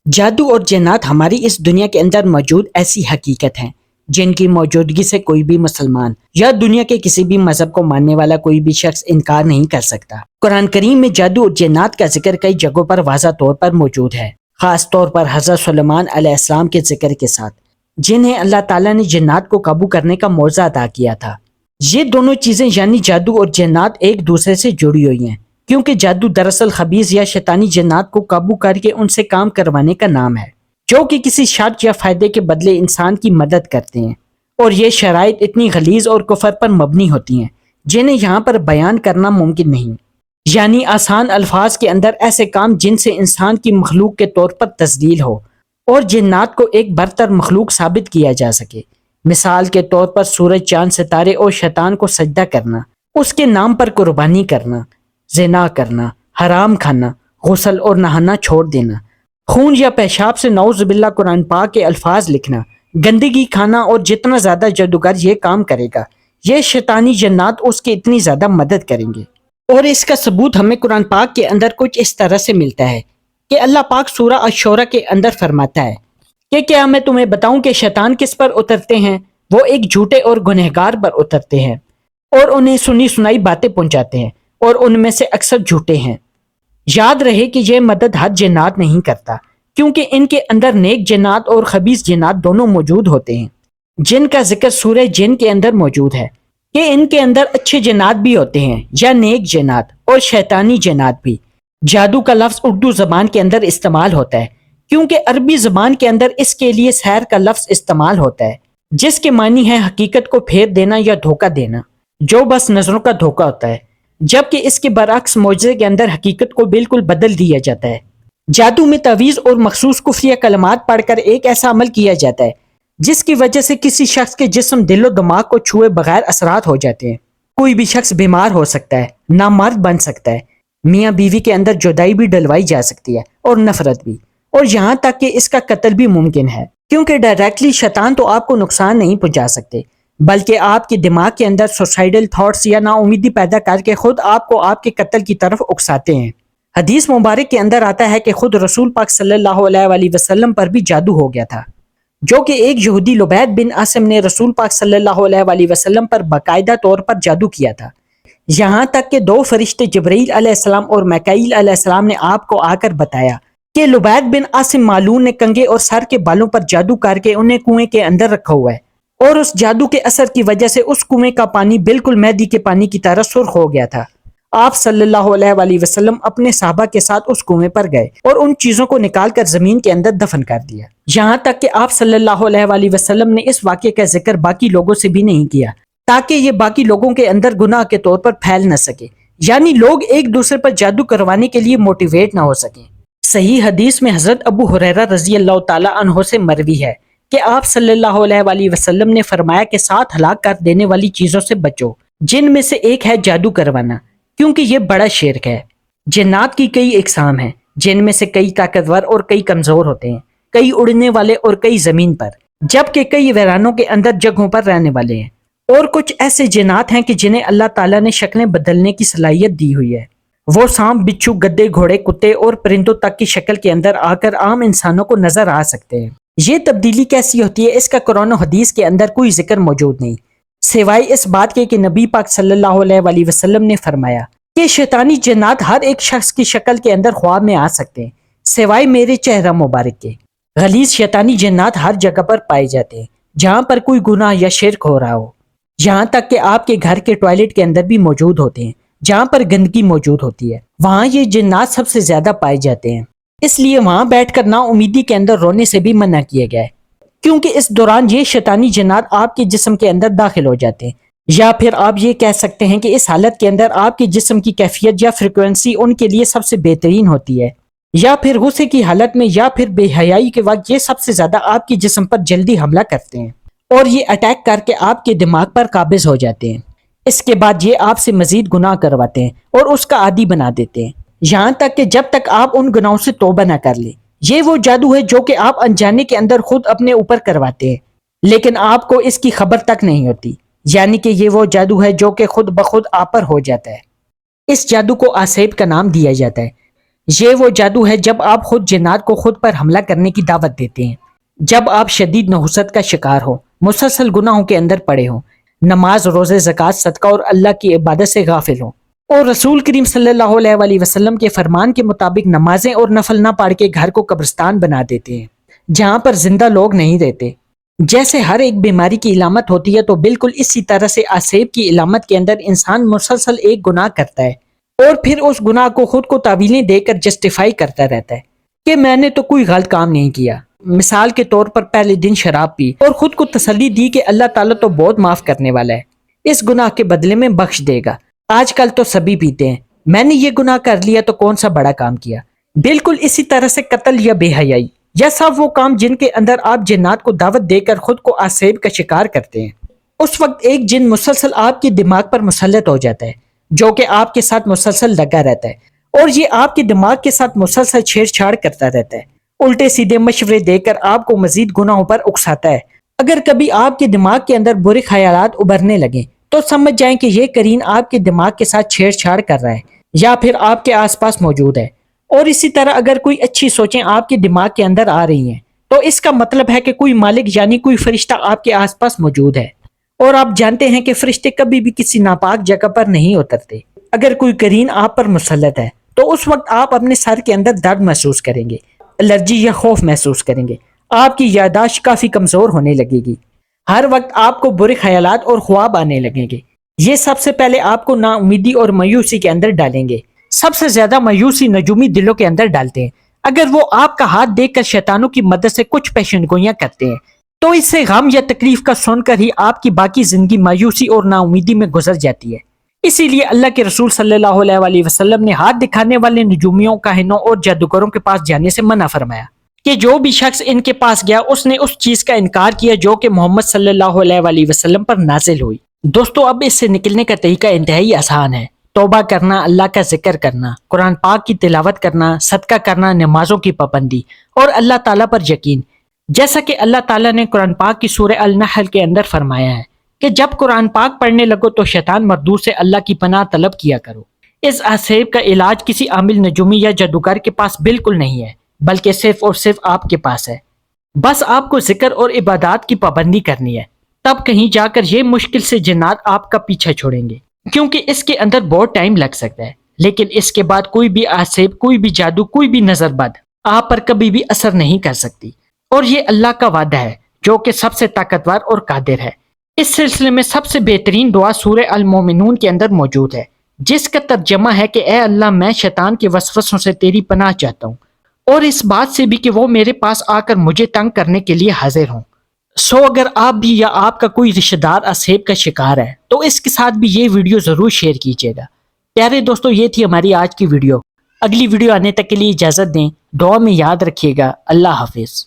جادو اور جنات ہماری اس دنیا کے اندر موجود ایسی حقیقت ہیں جن کی موجودگی سے کوئی بھی مسلمان یا دنیا کے کسی بھی مذہب کو ماننے والا کوئی بھی شخص انکار نہیں کر سکتا۔ قرآن کریم میں جادو اور جنات کا ذکر کئی جگہوں پر واضح طور پر موجود ہے، خاص طور پر حضرت سلیمان علیہ السلام کے ذکر کے ساتھ، جنہیں اللہ تعالیٰ نے جنات کو قابو کرنے کا موضوع عطا کیا تھا۔ یہ دونوں چیزیں یعنی جادو اور جنات ایک دوسرے سے جڑی ہوئی ہیں، کیونکہ جادو دراصل خبیث یا شیطانی جنات کو قابو کر کے ان سے کام کروانے کا نام ہے، جو کہ کسی شرط یا فائدے کے بدلے انسان کی مدد کرتے ہیں، اور یہ شرائط اتنی غلیظ اور کفر پر مبنی ہوتی ہیں جنہیں یہاں پر بیان کرنا ممکن نہیں، یعنی آسان الفاظ کے اندر ایسے کام جن سے انسان کی مخلوق کے طور پر تذلیل ہو اور جنات کو ایک برتر مخلوق ثابت کیا جا سکے۔ مثال کے طور پر سورج، چاند، ستارے اور شیطان کو سجدہ کرنا، اس کے نام پر قربانی کرنا، زنا کرنا، حرام کھانا، غسل اور نہانا چھوڑ دینا، خون یا پیشاب سے نعوذ باللہ قرآن پاک کے الفاظ لکھنا، گندگی کھانا، اور جتنا زیادہ جادوگر یہ کام کرے گا یہ شیطانی جنات اس کی اتنی زیادہ مدد کریں گے۔ اور اس کا ثبوت ہمیں قرآن پاک کے اندر کچھ اس طرح سے ملتا ہے کہ اللہ پاک سورہ الشورى کے اندر فرماتا ہے کہ کیا میں تمہیں بتاؤں کہ شیطان کس پر اترتے ہیں؟ وہ ایک جھوٹے اور گنہگار پر اترتے ہیں اور انہیں سنی سنائی باتیں پہنچاتے ہیں، اور ان میں سے اکثر جھوٹے ہیں۔ یاد رہے کہ یہ مدد ہر جنات نہیں کرتا، کیونکہ ان کے اندر نیک جنات اور خبیث جنات دونوں موجود ہوتے ہیں، جن کا ذکر سورہ جن کے اندر موجود ہے کہ ان کے اندر اچھے جنات بھی ہوتے ہیں یا نیک جنات اور شیطانی جنات بھی۔ جادو کا لفظ اردو زبان کے اندر استعمال ہوتا ہے، کیونکہ عربی زبان کے اندر اس کے لیے سحر کا لفظ استعمال ہوتا ہے، جس کے معنی ہے حقیقت کو پھیر دینا یا دھوکہ دینا، جو بس نظروں کا دھوکہ ہوتا ہے، جبکہ اس کے برعکس معجزے کے اندر حقیقت کو بالکل بدل دیا جاتا ہے۔ جادو میں تعویذ اور مخصوص کفریہ کلمات پڑھ کر ایک ایسا عمل کیا جاتا ہے جس کی وجہ سے کسی شخص کے جسم، دل و دماغ کو چھوئے بغیر اثرات ہو جاتے ہیں۔ کوئی بھی شخص بیمار ہو سکتا ہے، نامرد بن سکتا ہے، میاں بیوی کے اندر جدائی بھی ڈلوائی جا سکتی ہے اور نفرت بھی، اور یہاں تک کہ اس کا قتل بھی ممکن ہے، کیونکہ ڈائریکٹلی شیطان تو آپ کو نقصان نہیں پہنچا سکتے، بلکہ آپ کے دماغ کے اندر سوسائیڈل تھاٹس یا نا امیدی پیدا کر کے خود آپ کو آپ کے قتل کی طرف اکساتے ہیں۔ حدیث مبارک کے اندر آتا ہے کہ خود رسول پاک صلی اللہ علیہ وآلہ وسلم پر بھی جادو ہو گیا تھا، جو کہ ایک یہودی لبید بن عاصم نے رسول پاک صلی اللہ علیہ وآلہ وسلم پر باقاعدہ طور پر جادو کیا تھا، یہاں تک کہ دو فرشتے جبرائیل علیہ السلام اور میکائیل علیہ السلام نے آپ کو آ کر بتایا کہ لبید بن عاصم معلون نے کنگھے اور سر کے بالوں پر جادو کر کے انہیں کنویں کے اندر رکھا ہوا ہے، اور اس جادو کے اثر کی وجہ سے اس کنویں کا پانی بالکل مہدی کے پانی کی طرح سرخ ہو گیا تھا۔ آپ صلی اللہ علیہ وآلہ وسلم اپنے صحابہ کے ساتھ اس کنویں پر گئے اور ان چیزوں کو نکال کر زمین کے اندر دفن کر دیا، یہاں تک کہ آپ صلی اللہ علیہ وآلہ وسلم نے اس واقعے کا ذکر باقی لوگوں سے بھی نہیں کیا، تاکہ یہ باقی لوگوں کے اندر گناہ کے طور پر پھیل نہ سکے، یعنی لوگ ایک دوسرے پر جادو کروانے کے لیے موٹیویٹ نہ ہو سکیں۔ صحیح حدیث میں حضرت ابو ہریرہ رضی اللہ تعالی عنہ سے مروی ہے کہ آپ صلی اللہ علیہ وآلہ وسلم نے فرمایا کہ 7 ہلاک کر دینے والی چیزوں سے بچو، جن میں سے ایک ہے جادو کروانا، کیونکہ یہ بڑا شرک ہے۔ جنات کی کئی اقسام ہیں، جن میں سے کئی طاقتور اور کئی کمزور ہوتے ہیں، کئی اڑنے والے اور کئی زمین پر، جبکہ کئی ویرانوں کے اندر جگہوں پر رہنے والے ہیں، اور کچھ ایسے جنات ہیں کہ جنہیں اللہ تعالیٰ نے شکلیں بدلنے کی صلاحیت دی ہوئی ہے۔ وہ سانپ، بچھو، گدے، گھوڑے، کتے اور پرندوں تک کی شکل کے اندر آ کر عام انسانوں کو نظر آ سکتے ہیں۔ یہ تبدیلی کیسی ہوتی ہے، اس کا قرآن و حدیث کے اندر کوئی ذکر موجود نہیں، سوائے اس بات کے کہ نبی پاک صلی اللہ علیہ وآلہ وسلم نے فرمایا کہ شیطانی جنات ہر ایک شخص کی شکل کے اندر خواب میں آ سکتے ہیں، سوائے میرے چہرہ مبارک کے۔ غلیظ شیطانی جنات ہر جگہ پر پائے جاتے ہیں جہاں پر کوئی گناہ یا شرک ہو رہا ہو، یہاں تک کہ آپ کے گھر کے ٹوائلٹ کے اندر بھی موجود ہوتے ہیں، جہاں پر گندگی موجود ہوتی ہے، وہاں یہ جنات سب سے زیادہ پائے جاتے ہیں۔ اس لیے وہاں بیٹھ کر نا امیدی کے اندر رونے سے بھی منع کیا گیا ہے، کیونکہ اس دوران یہ شیطانی جنات آپ کے جسم کے اندر داخل ہو جاتے ہیں، یا پھر آپ یہ کہہ سکتے ہیں کہ اس حالت کے اندر آپ کے جسم کی کیفیت یا فریکوینسی ان کے لیے سب سے بہترین ہوتی ہے، یا پھر غصے کی حالت میں یا پھر بے حیائی کے وقت یہ سب سے زیادہ آپ کے جسم پر جلدی حملہ کرتے ہیں اور یہ اٹیک کر کے آپ کے دماغ پر قابض ہو جاتے ہیں۔ اس کے بعد یہ آپ سے مزید گناہ کرواتے ہیں اور اس کا عادی بنا دیتے ہیں، یہاں تک کہ جب تک آپ ان گناہوں سے توبہ نہ کر لیں۔ یہ وہ جادو ہے جو کہ آپ انجانے کے اندر خود اپنے اوپر کرواتے ہیں، لیکن آپ کو اس کی خبر تک نہیں ہوتی، یعنی کہ یہ وہ جادو ہے جو کہ خود بخود آپ پر ہو جاتا ہے۔ اس جادو کو آسیب کا نام دیا جاتا ہے۔ یہ وہ جادو ہے جب آپ خود جنات کو خود پر حملہ کرنے کی دعوت دیتے ہیں، جب آپ شدید نحوست کا شکار ہو، مسلسل گناہوں کے اندر پڑے ہوں، نماز، روزے، زکوٰۃ، صدقہ اور اللہ کی عبادت سے غافل ہوں، اور رسول کریم صلی اللہ علیہ وآلہ وسلم کے فرمان کے مطابق نمازیں اور نفل نہ پڑھ کے گھر کو قبرستان بنا دیتے ہیں جہاں پر زندہ لوگ نہیں رہتے۔ جیسے ہر ایک بیماری کی علامت ہوتی ہے، تو بالکل اسی طرح سے آسیب کی علامت کے اندر انسان مسلسل ایک گناہ کرتا ہے اور پھر اس گناہ کو خود کو تعویلیں دے کر جسٹیفائی کرتا رہتا ہے کہ میں نے تو کوئی غلط کام نہیں کیا۔ مثال کے طور پر پہلے دن شراب پی اور خود کو تسلی دی کہ اللہ تعالیٰ تو بہت معاف کرنے والا ہے، اس گناہ کے بدلے میں بخش دے گا، آج کل تو سبھی پیتے ہیں، میں نے یہ گناہ کر لیا تو کون سا بڑا کام کیا۔ بالکل اسی طرح سے قتل یا بے حیائی یا سب وہ کام جن کے اندر آپ جنات کو دعوت دے کر خود کو آسیب کا شکار کرتے ہیں، اس وقت ایک جن مسلسل آپ کے دماغ پر مسلط ہو جاتا ہے جو کہ آپ کے ساتھ مسلسل لگا رہتا ہے اور یہ آپ کے دماغ کے ساتھ مسلسل چھیڑ چھاڑ کرتا رہتا ہے، الٹے سیدھے مشورے دے کر آپ کو مزید گناہوں پر اکساتا ہے۔ اگر کبھی آپ کے دماغ کے اندر برے خیالات ابھرنے لگیں تو سمجھ جائیں کہ یہ قرین آپ کے دماغ کے ساتھ چھیڑ چھاڑ کر رہا ہے یا پھر آپ کے آس پاس موجود ہے۔ اور اسی طرح اگر کوئی اچھی سوچیں آپ کے دماغ کے اندر آ رہی ہیں تو اس کا مطلب ہے کہ کوئی مالک یعنی کوئی فرشتہ آپ کے آس پاس موجود ہے، اور آپ جانتے ہیں کہ فرشتے کبھی بھی کسی ناپاک جگہ پر نہیں اترتے۔ اگر کوئی قرین آپ پر مسلط ہے تو اس وقت آپ اپنے سر کے اندر درد محسوس کریں گے، الرجی یا خوف محسوس کریں گے، آپ کی یادداشت کافی کمزور ہونے لگے گی، ہر وقت آپ کو برے خیالات اور خواب آنے لگیں گے۔ یہ سب سے پہلے آپ کو نا امیدی اور مایوسی کے اندر ڈالیں گے۔ سب سے زیادہ مایوسی نجومی دلوں کے اندر ڈالتے ہیں۔ اگر وہ آپ کا ہاتھ دیکھ کر شیطانوں کی مدد سے کچھ پیشن گوئیاں کرتے ہیں تو اس سے غم یا تکلیف کا سن کر ہی آپ کی باقی زندگی مایوسی اور نا امیدی میں گزر جاتی ہے۔ اسی لیے اللہ کے رسول صلی اللہ علیہ وآلہ وسلم نے ہاتھ دکھانے والے نجومیوں، کاہنوں اور جادوگروں کے پاس جانے سے منع فرمایا کہ جو بھی شخص ان کے پاس گیا اس نے اس چیز کا انکار کیا جو کہ محمد صلی اللہ علیہ وآلہ وسلم پر نازل ہوئی۔ دوستو، اب اس سے نکلنے کا طریقہ انتہائی آسان ہے۔ توبہ کرنا، اللہ کا ذکر کرنا، قرآن پاک کی تلاوت کرنا، صدقہ کرنا، نمازوں کی پابندی اور اللہ تعالیٰ پر یقین۔ جیسا کہ اللہ تعالیٰ نے قرآن پاک کی سورہ النحل کے اندر فرمایا ہے کہ جب قرآن پاک پڑھنے لگو تو شیطان مردود سے اللہ کی پناہ طلب کیا کرو۔ اس آسیب کا علاج کسی عامل نجومی یا جادوگر کے پاس بالکل نہیں ہے، بلکہ صرف اور صرف آپ کے پاس ہے۔ بس آپ کو ذکر اور عبادات کی پابندی کرنی ہے، تب کہیں جا کر یہ مشکل سے جنات آپ کا پیچھا چھوڑیں گے، کیونکہ اس کے اندر بہت ٹائم لگ سکتا ہے، لیکن اس کے بعد کوئی بھی آسیب، کوئی بھی جادو، کوئی بھی نظر بد آپ پر کبھی بھی اثر نہیں کر سکتی۔ اور یہ اللہ کا وعدہ ہے جو کہ سب سے طاقتور اور قادر ہے۔ اس سلسلے میں سب سے بہترین دعا سورہ المومنون کے اندر موجود ہے، جس کا ترجمہ ہے کہ اے اللہ، میں شیطان کے وسوسوں سے تیری پناہ چاہتا ہوں، اور اس بات سے بھی کہ وہ میرے پاس آ کر مجھے تنگ کرنے کے لیے حاضر ہوں۔ اگر آپ بھی یا آپ کا کوئی رشتہ دار آسیب کا شکار ہے تو اس کے ساتھ بھی یہ ویڈیو ضرور شیئر کیجیے گا۔ پیارے دوستو، یہ تھی ہماری آج کی ویڈیو۔ اگلی ویڈیو آنے تک کے لیے اجازت دیں، دعا میں یاد رکھیے گا۔ اللہ حافظ۔